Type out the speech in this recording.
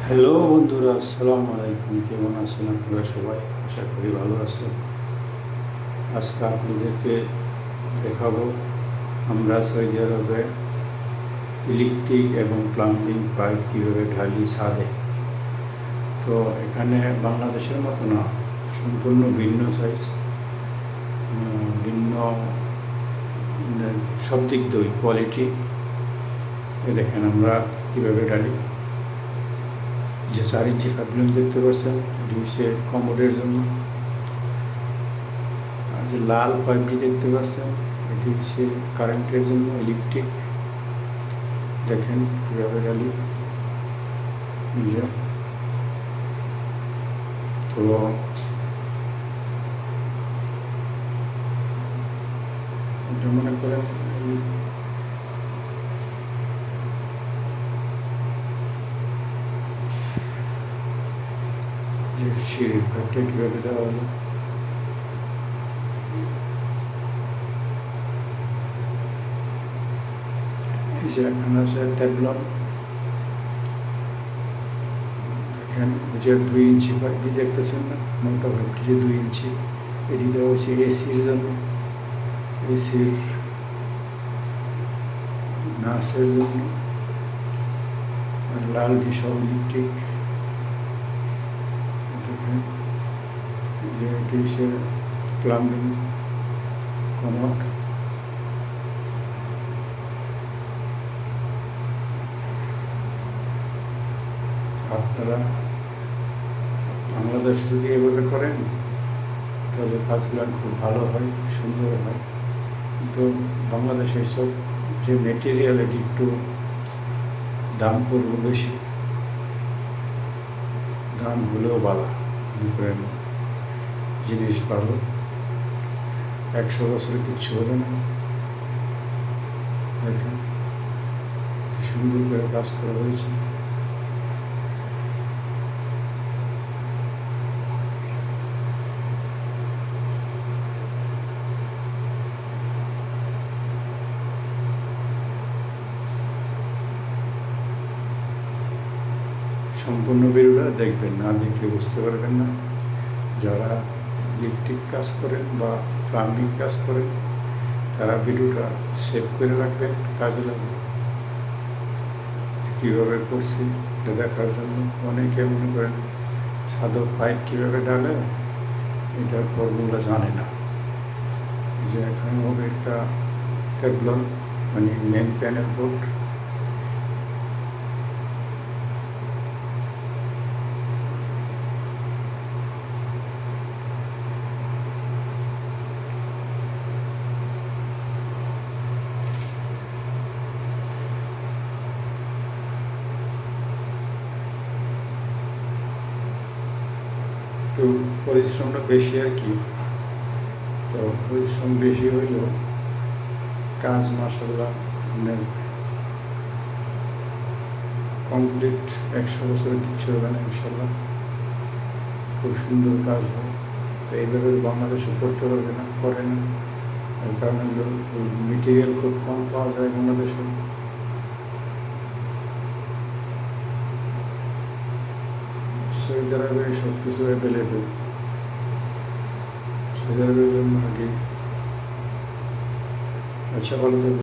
Hello বন্ধুরা, আসসালামু আলাইকুম। কেমন আছেন আপনারা সবাই? আশা করি ভালো আছেন। আজকে আপনাদেরকে দেখাবো আমরা সৌদি আরবে ইলেকট্রিক এবং প্লাম্বিং পাইপ কীভাবে ঢালি ছাদে। তো এখানে বাংলাদেশের মতো না, সম্পূর্ণ ভিন্ন সাইজ, ভিন্ন সব দিক দিয়ে কোয়ালিটি। দেখেন আমরা কীভাবে ঢালি। যে 4 ইঞ্চি পাইপলাইন দেখতে পাচ্ছেন, এটি হচ্ছে কমোডের জন্য। আর যে লাল পাইপটি দেখতে পাচ্ছেন, এটি হচ্ছে কারেন্টের জন্য, ইলেকট্রিক। দেখেন কীভাবে ঢালি। তো এটা মনে করেন যে সিঁড়ির পাইপটা কীভাবে দেওয়া হলো। এই যে এখানে আছে ট্যাবলন। দেখেন যে 2 ইঞ্চি পাইপটি দেখতেছেন না, মোটা পাইপটি যে 2 ইঞ্চি, এটি দেওয়া হচ্ছে এসির জন্য, এসির নাসের জন্য। আর লালটি সব ইলেকট্রিক। দেখেন যে এটি হচ্ছে প্লাম্বিং কমোড। আপনারা বাংলাদেশ যদি এভাবে করেন তাহলে কাজগুলো খুব ভালো হয়, সুন্দর হয়। কিন্তু বাংলাদেশে এইসব যে মেটেরিয়াল, এটি একটু দাম পড়বে বেশি। দাম হলেও ভালো, মনে করেন জিনিস ভালো, 100 বছরে কিচ্ছু হবে না। দেখেন সুন্দর করে কাজ করা হয়েছে। সম্পূর্ণ ভিডিওটা দেখবেন, না দেখলে বুঝতে পারবেন না। যারা ইলেকট্রিক কাজ করেন বা প্লাম্বিং কাজ করেন, তারা ভিডিওটা সেভ করে রাখবেন, কাজে লাগবে। কীভাবে করছি এটা দেখার জন্য। অনেকে মনে করেন সাদা পাইপ কীভাবে ডালে এটার ফর্মুলা জানে না। যে এখানে হবে একটা ট্যাবলন, মানে মেন প্যানেল বোর্ড। একটু পরিশ্রমটা বেশি আর কি। তো পরিশ্রম বেশি হইলেও কাজ মাশাআল্লাহ মানে কমপ্লিট, 100 বছরের কিচ্ছু হবে না ইনশাল্লাহ। খুব সুন্দর কাজ হয়। তো এইভাবে বাংলাদেশও করতে পারবে না, করে না। এর কারণ হলো ওই মেটেরিয়াল খুব কম পাওয়া যায় বাংলাদেশে। সৌদি আরবে সব কিছু অ্যাভেলেবেল। সৌদি আরবের জন্য আগে। আচ্ছা, ভালো থাকবে।